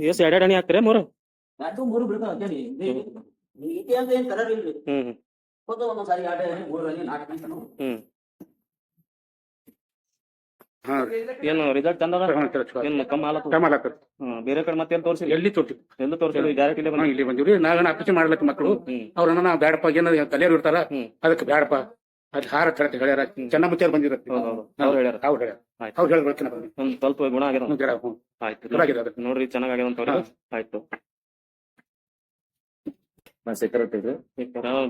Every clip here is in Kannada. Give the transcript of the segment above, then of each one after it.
ಎಸ್ ಎರಡೆರಡು ಹಣಿ ಹಾಕ್ತಾರೆ ಮೂರು ಅದು ಮೂರು ಬೀಳ್ತಾವ ಅಂತೇಳಿ ಈಕೆ ಅಂತ ಏನ್ ಕಲರ್ ಇಲ್ರಿ ಹೋದ ಒಂದೊಂದ್ಸಾರಿ ಎರಡು ಮೂರಲ್ಲಿ ನಾಲ್ಕು ಹ್ಮ್ ಏನು ರಿಸಲ್ಟ್ ಚಂದ ಏನು ಕಮ್ಮ ಬೇರೆ ಕಡೆ ಮತ್ತೆ ತೋರಿಸಿ ಎಲ್ಲಿ ತೋರ್ಸಿದ್ವಿ ಎಲ್ಲ ತೋರಿಸಿ ಡೈರೆಕ್ಟ್ ಇಲ್ಲಿ ಬಂದಿವ್ರಿ ನಾವೇನ ಆಪರೇಷನ್ ಮಾಡ್ಲಕ್ಕ ಮಕ್ಕಳು ಅವ್ರನ್ನ ನಾವು ಬೇಡಪ್ಪ ಏನೋ ತಲೆಯವ್ರು ಇರ್ತಾರ ಅದಕ್ಕೆ ಬೇಡಪ್ಪ ಅಲ್ಲಿ ಹಾರ ಹೇಳ್ತಿ ಹೇಳ್ಯಾರ ಚೆನ್ನಮುಚ್ಚಾರ್ ಬಂದಿರತ್ತೆ ಅವ್ರು ಹೇಳ್ಯಾರ ಅವ್ರು ಹೇಳ್ಬೇಕು ಒಂದ್ ಸ್ವಲ್ಪ ಗುಣ ಆಗ್ಯದ ಆಯ್ತು ನೋಡ್ರಿ ಚೆನ್ನಾಗ್ಯಾದ ಅಂತ ಆಯ್ತು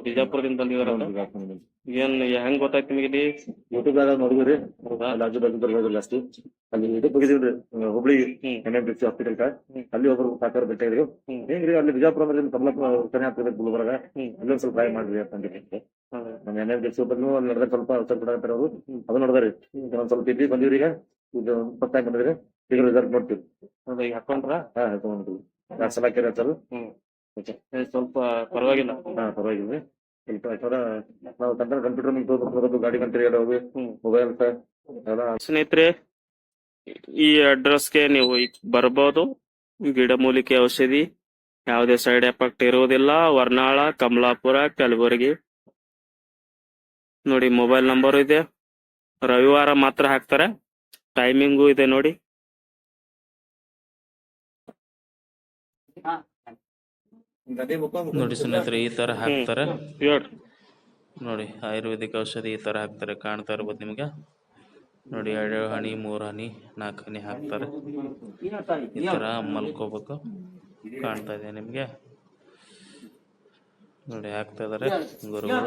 ಬಿಜಾಪುರದಿಂದ ಬಂದಿದಾರ ಏನ್ ಹೆಂಗ್ ಗೊತ್ತಾಯ್ತು ನಿಮಗೆ ಇಲ್ಲಿ ಯೂಟ್ಯೂಬ್ ನೋಡಿದ್ರಿ ರಾಜು ಬಾಜು ಜಾಸ್ತಿ ಅಲ್ಲಿ ಇದಕ್ಕೆ ಹೋಗಿದೀವ್ರಿ ಹುಬ್ಳಿ NMBC ಹಾಸ್ಪಿಟಲ್ ಅಲ್ಲಿ ಒಬ್ರು ಸಾಕಾರ ಭೇಟಿಯಾದ್ರು ಹೆಂಗ್ರಿ ಅಲ್ಲಿ ಬಿಜಾಪುರ ಕಮಲಾಪುರ ಆಗ್ತದೆ ಗುಲ್ಬರ್ಗ ಅಲ್ಲೊಂದ್ ಸ್ವಲ್ಪ ಟ್ರೈ ಮಾಡ್ರಿ ಅಂತ ನಮ್ಮ NMBC ಬಂದು ಅಲ್ಲಿ ನಡೆದ ಸ್ವಲ್ಪ ಔಷಧ ಕೊಡಾಕತ್ತಾರ ಅವರು ಅದು ನೋಡಿದ್ರಿ ಒಂದ್ ಸ್ವಲ್ಪ ಇದ್ವಿ ಬಂದಿವ್ರಿ ಈಗ ಇದು 20 ಬಂದಿದ್ರಿ ಈಗ ರಿಸಲ್ಟ್ ನೋಡ್ತೀವಿ ಈಗ ಹಾಕೊಂಡ್ರ ಹಾಕೊಂಡ್ರಿ 2 ಸಲ ಕೇರಿ ಹಚ್ಚರು ಸ್ವಲ್ಪ ಪರವಾಗಿಲ್ಲ ಪರವಾಗಿಲ್ಲ ಸ್ವಲ್ಪ ನಾವು ತಂತ್ರ ಕಂಪ್ಯೂಟರ್ ಮುಂದೆ ಗಾಡಿ ಕಂಟ್ರಿ ಹೇಳೋದು ಮೊಬೈಲ್ ಸ್ನೇಹಿತರೆ ಈ ಅಡ್ರೆಸ್ಗೆ ನೀವು ಬರ್ಬೋದು. ಗಿಡಮೂಲಿಕೆ ಔಷಧಿ, ಯಾವುದೇ ಸೈಡ್ ಎಫೆಕ್ಟ್ ಇರುವುದಿಲ್ಲ. ವರ್ನಾಳ, ಕಮಲಾಪುರ, ಕಲಬುರಗಿ. ನೋಡಿ ಮೊಬೈಲ್ ನಂಬರ್ ಇದೆ. ರವಿವಾರ ಮಾತ್ರ ಹಾಕ್ತಾರೆ. ಟೈಮಿಂಗು ಇದೆ ನೋಡಿ. ನೋಡಿ ಸ್ನೇಹಿತರೆ, ಈ ತರ ಹಾಕ್ತಾರೆ ನೋಡಿ. ಆಯುರ್ವೇದಿಕ್ ಔಷಧಿ ಈ ತರ ಹಾಕ್ತಾರೆ, ಕಾಣ್ತಾ ಇರ್ಬೋದು ನಿಮ್ಗೆ. ನೋಡಿ 2 ಹನಿ 3 ಹನಿ 4 ಹನಿ ಹಾಕ್ತಾರೆ. ಈ ತರ ಮಲ್ಕೋಬೇಕು. ಕಾಣ್ತಾ ಇದೆ ನಿಮ್ಗೆ. ನೋಡಿ ಹಾಕ್ತಾ ಇದಾರೆ ಗುರುಗಳು.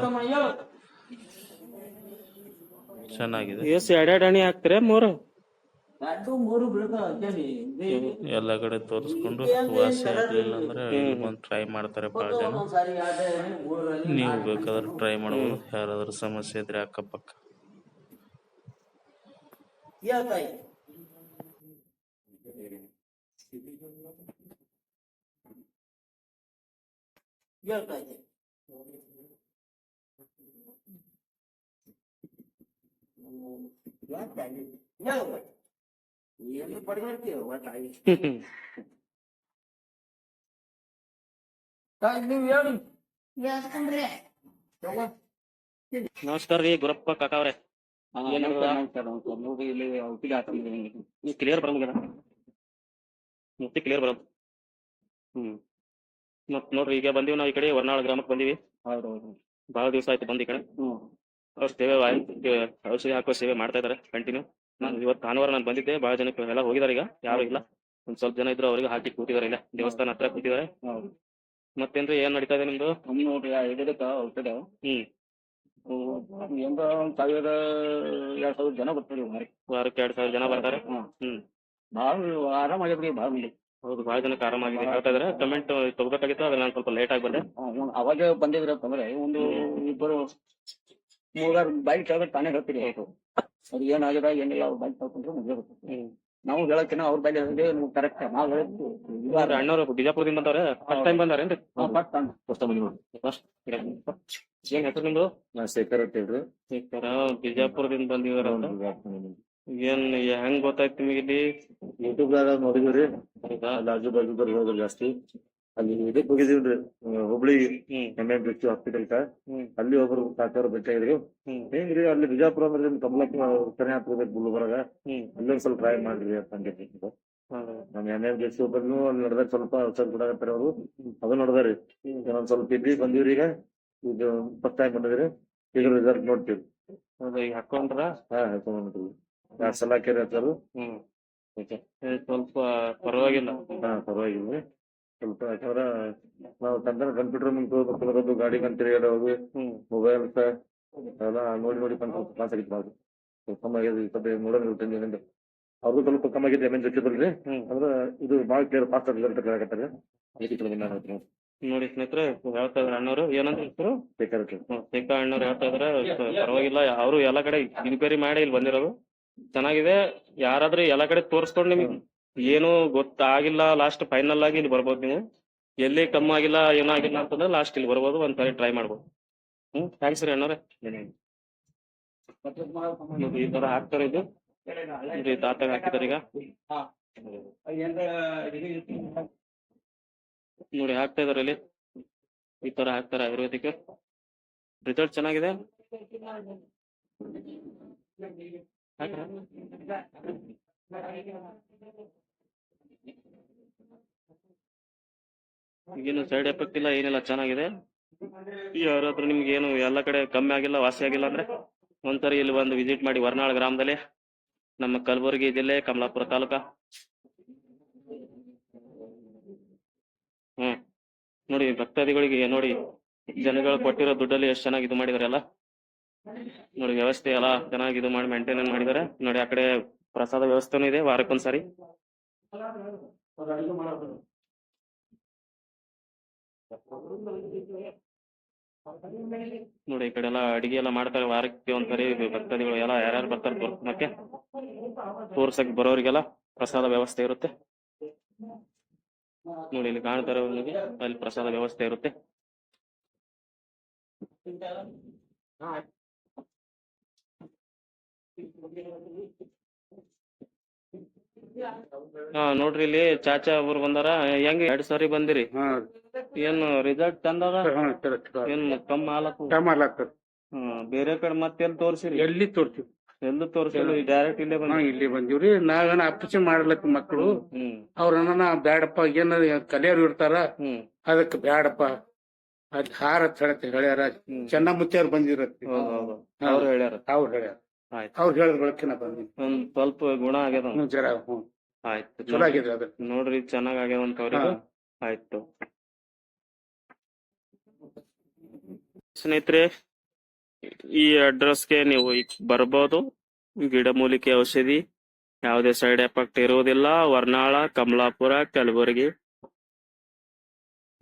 ಚೆನ್ನಾಗಿದೆ. ಎರಡೆರಡು ಹನಿ ಹಾಕ್ತಾರೆ, 3 ಎಲ್ಲ ಕಡೆ ತೋರಿಸ್ಕೊಂಡು ವಾಸಿ ಆಗ್ಲಿಲ್ಲ ಅಂದ್ರೆ ಇಲ್ಲಿ ಬಂದು ಟ್ರೈ ಮಾಡ್ತಾರೆ ಬಹಳ ಜನ. ನೀವು ಬೇಕಾದ್ರೆ ಟ್ರೈ ಮಾಡಬಹುದು, ಯಾರಾದ್ರೂ ಸಮಸ್ಯೆ ಇದ್ರೆ ಅಕ್ಕಪಕ್ಕ. ನಮಸ್ಕಾರ ರೀ ಗುರಪ್ಪ ಕಾಕ ಅವ್ರೆ. ಕ್ಲಿಯರ್ ಬರಂಗಿಲ್ಲ, ಮತ್ತೆ ಕ್ಲಿಯರ್ ಬರೋದು. ಮತ್ ನೋಡ್ರಿ, ಈಗ ಬಂದಿವಿ ನಾವು ಈ ಕಡೆ ವರ್ನಾಳ ಗ್ರಾಮಕ್ಕೆ ಬಂದಿವಿ. ಬಹಳ ದಿವಸ ಆಯ್ತು ಬಂದ್ ಈ ಕಡೆ. ಅವ್ರ ಸೇವೆ ಔಷಧಿ ಹಾಕೋ ಸೇವೆ ಮಾಡ್ತಾ ಇದಾರೆ ಕಂಟಿನ್ಯೂ. ಇವತ್ತು ಭಾನುವಾರ ನಾನು ಬಂದಿದ್ದೆ. ಬಹಳ ಜನಕ್ಕೆ ಎಲ್ಲ ಹೋಗಿದಾರೆ, ಈಗ ಯಾರು ಇಲ್ಲ. ಒಂದ್ ಸ್ವಲ್ಪ ಜನ ಇದ್ರು, ಅವ್ರಿಗೆ ಹಾಕಿ ಕೂತಿದಾರೆ. ಇಲ್ಲ ದೇವಸ್ಥಾನ ಹತ್ರ ಕೂತಿದಾರೆ. ಮತ್ತೇನ್ರಿ, ಏನ್ ನಡೀತಾ ಇದೆ ನಿಮ್ದು? ನೋಡ್ರಿ ಔಷಧ ಒಂದ್ 1000-2000 ಜನ ಬರ್ತಾರೆ ವಾರಕ್ಕೆ 2000 ಜನ ಬರ್ತಾರೆ. ಭಾಳ ಆರಾಮಾಗ್ಯದ್ರಿ. ಭಾಳ ಮಂದಿ ಹೌದು, ಬಹಳ ಜನಕ್ಕೆ ಆರಾಮಾಗಿದೆ ಹೇಳ್ತಾ ಇದಾರೆ. ಕಮೆಂಟ್ ತಗೋಬೇಕಾಗಿತ್ತು, ಅದ್ರ ನಾನು ಸ್ವಲ್ಪ ಲೇಟ್ ಆಗಿ ಬಂದೆ. ಅವಾಗ ಬಂದಿದ್ರ ಅಂತಂದ್ರೆ ಒಂದು 2-3 ಬೈಕ್ ತೆಗೆದ್ರೆ ತಾನೇ ಹೇಳ್ತೀರಿ. ಅದು ಏನಾಗಿದೆ ಏನಿಲ್ಲ, ಅವ್ರ ಬೈಕ್ ತಗೊಂಡ್ರೆ ಮುಗಿಯೋಗುತ್ತೆ. ನಾವು ಹೇಳಕ್ಕಿನ ಅವ್ರ ಬೈಕ್ ಕರೆಕ್ಟ್. ನಾವು ಹೇಳಿ ಅಣ್ಣವ್ರು ಬಿಜಾಪುರದಿಂದ ಬಂದವ್ರೆ. ಫಸ್ಟ್ ಟೈಮ್ ಬಂದಾರೇನ್ರಿ? ಏನ್ ಹೆಸರು ನಿಮ್ದು? ಶೇಖರ್ ಅಂತ ಹೇಳ್ರಿ. ಬಿಜಾಪುರದಿಂದ ಬಂದಿದಾರ. ಏನ್ ಹೆಂಗ್ ಗೊತ್ತಾಯ್ತು ನಿಮಗೆ ಇಲ್ಲಿ? ಯೂಟ್ಯೂಬ್ ನೋಡಿದ್ರಿ ರಾಜು ಬಾಜು ಜಾಸ್ತಿ. ಅಲ್ಲಿ ಇದಕ್ಕೆ ಹೋಗಿದೀವ್ರಿ ಹುಬ್ಳಿ NMBC ಹಾಸ್ಪಿಟಲ್ ಅಲ್ಲಿ ಒಬ್ರು ಸಾಕಾರ ಭೇಟಿಯಾದ್ರು. ಹೆಂಗ್ರಿ ಅಲ್ಲಿ ಬಿಜಾಪುರ ಕಮಲಾಪುರ ಗುಲ್ಬರ್ಗ ಅಲ್ಲೊಂದ್ ಸ್ವಲ್ಪ ಟ್ರೈ ಮಾಡ್ರಿ ಅಂತ ನಮ್ NMBC ಬಂದು ಅಲ್ಲಿ ನಡೆದ ಸ್ವಲ್ಪ ಔಷಧ ಕೊಡಾಕತ್ತಾರ ಅವರು. ಅದು ನೋಡಿದ್ರಿ ಒಂದ್ ಸ್ವಲ್ಪ ಇದ್ವಿ ಬಂದಿವ್ರಿ. ಈಗ ಇದು 20 ಬಂದಿದ್ರಿ. ಈಗ ರಿಸಲ್ಟ್ ನೋಡ್ತೀವಿ. ಹಾಕೊಂಡ್ರ ಹಾಕೊಂಡ್ರಿ 2 ಸಲ ಕೇರಿ ಹಚ್ಚರು. ಸ್ವಲ್ಪ ಪರವಾಗಿಲ್ಲ. ಪರವಾಗಿಲ್ಲ. ಸ್ವಲ್ಪ ಯಾಕಂದ್ರ ನಾವು ತಂತ್ರ ಕಂಪ್ಯೂಟರ್ ಮುಂದೆ ಗಾಡಿ ಕಂಟ್ರಿ ಹೇಳೋದು ಮೊಬೈಲ್ ಎಲ್ಲ ನೋಡಿ ಕ್ಲಾಸ್ ಆಗಿತ್ತು. ಕಮ್ಮಾಗಿದೆ ನೋಡೋಣ. ಅವ್ರಿಗೂ ಸ್ವಲ್ಪ ಕಮ್ಮಾಗಿದೆ. ಜೊತೆಲ್ರಿ ಅಂದ್ರ ಇದು ಬಾಳ ಕ್ಲಿಯರ್ ಫಾಸ್ಟ್ ರಿಸಲ್ಟ್ ಹೇಳಕತ್ತಾರೆ. ನೋಡಿ ಸ್ನೇಹಿತರೆ, ಹೇಳ್ತಾ ಇದಾರೆ ಅಣ್ಣವ್ರು. ಏನಂತ ಹೆಸರು? ಶೇಖರ್ ಅಣ್ಣವ್ರು ಹೇಳ್ತಾ ಇದಾರೆ ಪರವಾಗಿಲ್ಲ. ಅವರು ಎಲ್ಲಾ ಕಡೆ ಇನ್ಕ್ವೈರಿ ಮಾಡಿ ಇಲ್ಲಿ ಬಂದಿರೋದು. ಚೆನ್ನಾಗಿದೆ. ಯಾರಾದ್ರೂ ಎಲ್ಲಾ ಕಡೆ ತೋರಿಸ್ಕೊಂಡು ನಿಮ್ಗೆ ಏನು ಗೊತ್ತಾಗಿಲ್ಲ, ಲಾಸ್ಟ್ ಫೈನಲ್ ಆಗಿ ಇಲ್ಲಿ ಬರ್ಬೋದು. ನೀವು ಎಲ್ಲಿ ಕಮ್ಮಿ ಆಗಿಲ್ಲ, ಏನೂ ಆಗಿಲ್ಲ ಅಂತಂದ್ರೆ ಲಾಸ್ಟ್ ಇಲ್ಲಿ ಬರ್ಬೋದು. ಒಂದ್ಸರಿ ಟ್ರೈ ಮಾಡ್ಬೋದು. ಥ್ಯಾಂಕ್ಸ್ ರೀ ಅಣ್ಣವ್ರೆ. ಈ ತರ ಹಾಕ್ತಾರೆ. ಇದು ನೋಡ್ರಿ ದಾತಾಗ ಹಾಕಿದಾರೆ ಈಗ ನೋಡಿ ಹಾಕ್ತಾ ಇದಾರೆ ಇಲ್ಲಿ ಈ ತರ ಹಾಕ್ತಾರೆ ಆಯುರ್ವೇದಿಕ್ ರಿಸಲ್ಟ್ ಚೆನ್ನಾಗಿದೆ. ಹಾಕ್ರಾ? ಈಗೇನು ಸೈಡ್ ಎಫೆಕ್ಟ್ ಇಲ್ಲ ಏನಿಲ್ಲ ಚೆನ್ನಾಗಿದೆ. ಯಾರಾದ್ರೂ ನಿಮ್ಗೆ ಏನು ಎಲ್ಲ ಕಡೆ ಕಮ್ಮಿ ಆಗಿಲ್ಲ ವಾಸಿ ಆಗಿಲ್ಲ ಅಂದ್ರೆ ಒಂದ್ಸರಿ ಇಲ್ಲಿ ಬಂದು ವಿಸಿಟ್ ಮಾಡಿ ವರ್ನಾಳ್ ಗ್ರಾಮದಲ್ಲಿ ನಮ್ಮ ಕಲಬುರಗಿ ಜಿಲ್ಲೆ ಕಮಲಾಪುರ ತಾಲೂಕ. ನೋಡಿ ಭಕ್ತಾದಿಗಳಿಗೆ ನೋಡಿ ಜನಗಳು ಕೊಟ್ಟಿರೋ ದುಡ್ಡಲ್ಲಿ ಎಷ್ಟು ಚೆನ್ನಾಗಿ ಇದು ಮಾಡಿದಾರೆ ಎಲ್ಲ ನೋಡಿ ವ್ಯವಸ್ಥೆ ಎಲ್ಲ ಚೆನ್ನಾಗಿ ಇದು ಮಾಡಿ ಮೇಂಟೈನ್ ಮಾಡಿದ್ದಾರೆ ನೋಡಿ. ಆ ಕಡೆ ಪ್ರಸಾದ ವ್ಯವಸ್ಥೆನೂ ಇದೆ ವಾರಕ್ಕೊಂದ್ಸರಿ. ನೋಡಿ ಈ ಕಡೆ ಎಲ್ಲ ಅಡಿಗೆ ಎಲ್ಲ ಮಾಡ್ತಾರೆ ವಾರಕ್ಕೆ ಒಂದ್ಸರಿ. ಭಕ್ತಾದಿಗಳು ಎಲ್ಲ ಯಾರ್ಯಾರು ಬರ್ತಾರೆ ತೋರ್ಸಕ್ಕೆ ತೋರ್ಸಕ್ ಬರೋರಿಗೆಲ್ಲ ಪ್ರಸಾದ ವ್ಯವಸ್ಥೆ ಇರುತ್ತೆ ನೋಡಿ. ಇಲ್ಲಿ ಕಾಣ್ತಾರೆ ಅಲ್ಲಿ ಪ್ರಸಾದ ವ್ಯವಸ್ಥೆ ಇರುತ್ತೆ. ನೋಡ್ರಿ ಇಲ್ಲಿ ಚಾಚಾ ಅವ್ರು ಬಂದಾರ. ಹೆಂಗ್ 2 ಸಾರಿ ಬಂದಿರಿ, ಏನು ರಿಸಲ್ಟ್ ಚಂದದ? ಏನ್ ಕಮ್ಮಿ ಆಲತ್ತ? ಬೇರೆ ಕಡೆ ಮತ್ತೆಲ್ಲಿ ತೋರ್ಸಿರಿ? ಎಲ್ಲಿ ತೋರ್ತೀವಿ? ಎಲ್ಲೂ ತೋರ್ಸಿಲ್ಲ, ಡೈರೆಕ್ಟ್ ಇಲ್ಲೇ ಬಂದ್ರಿ? ಇಲ್ಲಿ ಬಂದಿವ್ರಿ. ನಾವೇನ ಆಪರೇಷನ್ ಮಾಡ್ಲಕ್ ಮಕ್ಕಳು ಅವ್ರನ್ನ ಬ್ಯಾಡಪ್ಪ ಏನ ಕಲಿಯೋರು ಇರ್ತಾರ ಅದಕ್ಕೆ ಬ್ಯಾಡಪ್ಪ ಅದ್ ಹಾರ ಹೇಳ್ಯಾರ. ಚೆನ್ನಮುತ್ತಿಯವ್ರು ಬಂದಿರತ್ತಿ ಅವ್ರು ಹೇಳ್ಯಾರ. ಅವ್ರು ಹೇಳಿದ ಬಳಕೆ ನಾ ಬಂದಿನಿ. ಒಂದ್ ಸ್ವಲ್ಪ ಗುಣ ಆಗ್ಯದ ಜರ. ಆಯ್ತು, ಚಲೋ ಆಗಿದೆ ಅದ. ನೋಡ್ರಿ ಚೆನ್ನಾಗ್ ಆಗ್ಯಾವಂತ ಅವ್ರಿಗೆ. ಆಯ್ತು ಸ್ನೇಹಿತರೆ, ಈ ಅಡ್ರೆಸ್ಗೆ ನೀವು ಬರ್ಬೋದು. ಗಿಡಮೂಲಿಕೆ ಔಷಧಿ, ಯಾವುದೇ ಸೈಡ್ ಎಫೆಕ್ಟ್ ಇರುವುದಿಲ್ಲ. ವರ್ನಾಳ, ಕಮಲಾಪುರ, ಕಲಬುರಗಿ.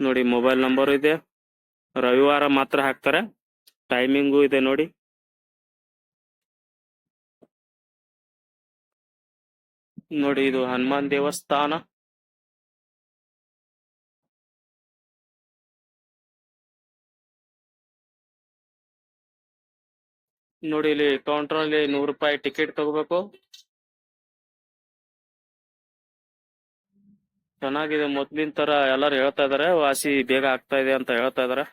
ನೋಡಿ ಮೊಬೈಲ್ ನಂಬರ್ ಇದೆ. ರವಿವಾರ ಮಾತ್ರ ಹಾಕ್ತಾರೆ. ಟೈಮಿಂಗು ಇದೆ ನೋಡಿ. ನೋಡಿ ಇದು ಹನುಮಾನ್ ದೇವಸ್ಥಾನ. ನೋಡಿ ಇಲ್ಲಿ ಕೌಂಟರ್ ಅಲ್ಲಿ 100 ರೂಪಾಯಿ ಟಿಕೆಟ್ ತಗೋಬೇಕು. ಚೆನ್ನಾಗಿದೆ, ಮೊದ್ಲಿನ ತರ ಎಲ್ಲಾರು ಹೇಳ್ತಾ ಇದಾರೆ. ವಾಸಿ ಬೇಗ ಆಗ್ತಾ ಇದೆ ಅಂತ ಹೇಳ್ತಾ ಇದಾರೆ.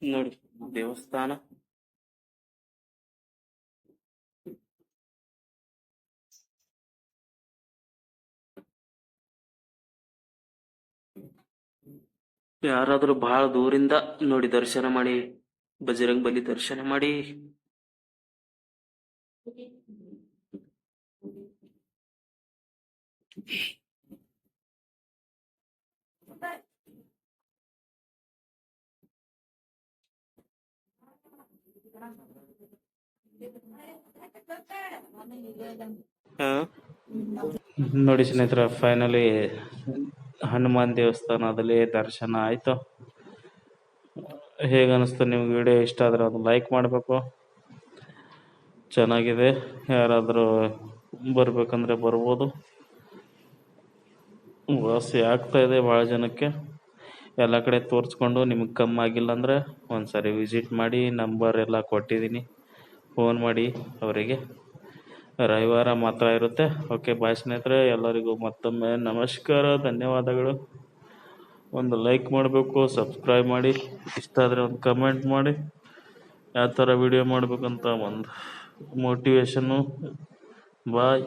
ನೋಡಿ ದೇವಸ್ಥಾನ. ಯಾರಾದ್ರೂ ಬಹಳ ದೂರಿಂದ ನೋಡಿ ದರ್ಶನ ಮಾಡಿ, ಬಜರಂಗ್ ಬಲಿ ದರ್ಶನ ಮಾಡಿ. ನೋಡಿ ಸ್ನೇಹಿತರೆ, ಫೈನಲಿ ಹನುಮಾನ್ ದೇವಸ್ಥಾನದಲ್ಲಿ ದರ್ಶನ ಆಯ್ತು. ಹೇಗೆ ಅನಿಸ್ತು ನಿಮ್ಗೆ ವಿಡಿಯೋ? ಇಷ್ಟ ಆದರೆ ಒಂದು ಲೈಕ್ ಮಾಡಬೇಕು. ಚೆನ್ನಾಗಿದೆ, ಯಾರಾದರೂ ಬರ್ಬೇಕಂದ್ರೆ ಬರ್ಬೋದು. ವಾಸಿ ಆಗ್ತಾ ಇದೆ ಭಾಳ ಜನಕ್ಕೆ. ಎಲ್ಲ ಕಡೆ ತೋರಿಸ್ಕೊಂಡು ನಿಮಗೆ ಕಮ್ಮಿ ಆಗಿಲ್ಲ ಅಂದರೆ ಒಂದ್ಸರಿ ವಿಸಿಟ್ ಮಾಡಿ. ನಂಬರ್ ಎಲ್ಲ ಕೊಟ್ಟಿದ್ದೀನಿ, ಫೋನ್ ಮಾಡಿ ಅವರಿಗೆ. ರವಿವಾರ ಮಾತ್ರ ಇರುತ್ತೆ. ಓಕೆ, ಬಾಯ್ ಸ್ನೇಹಿತರೆ, ಎಲ್ಲರಿಗೂ ಮತ್ತೊಮ್ಮೆ ನಮಸ್ಕಾರ, ಧನ್ಯವಾದಗಳು. ಒಂದು ಲೈಕ್ ಮಾಡಬೇಕು, ಸಬ್ಸ್ಕ್ರೈಬ್ ಮಾಡಿ, ಇಷ್ಟ ಆದರೆ ಒಂದು ಕಮೆಂಟ್ ಮಾಡಿ. ಯಾವ ಥರ ವಿಡಿಯೋ ಮಾಡಬೇಕಂತ ಒಂದು ಮೋಟಿವೇಶನ್ನು. ಬಾಯ್.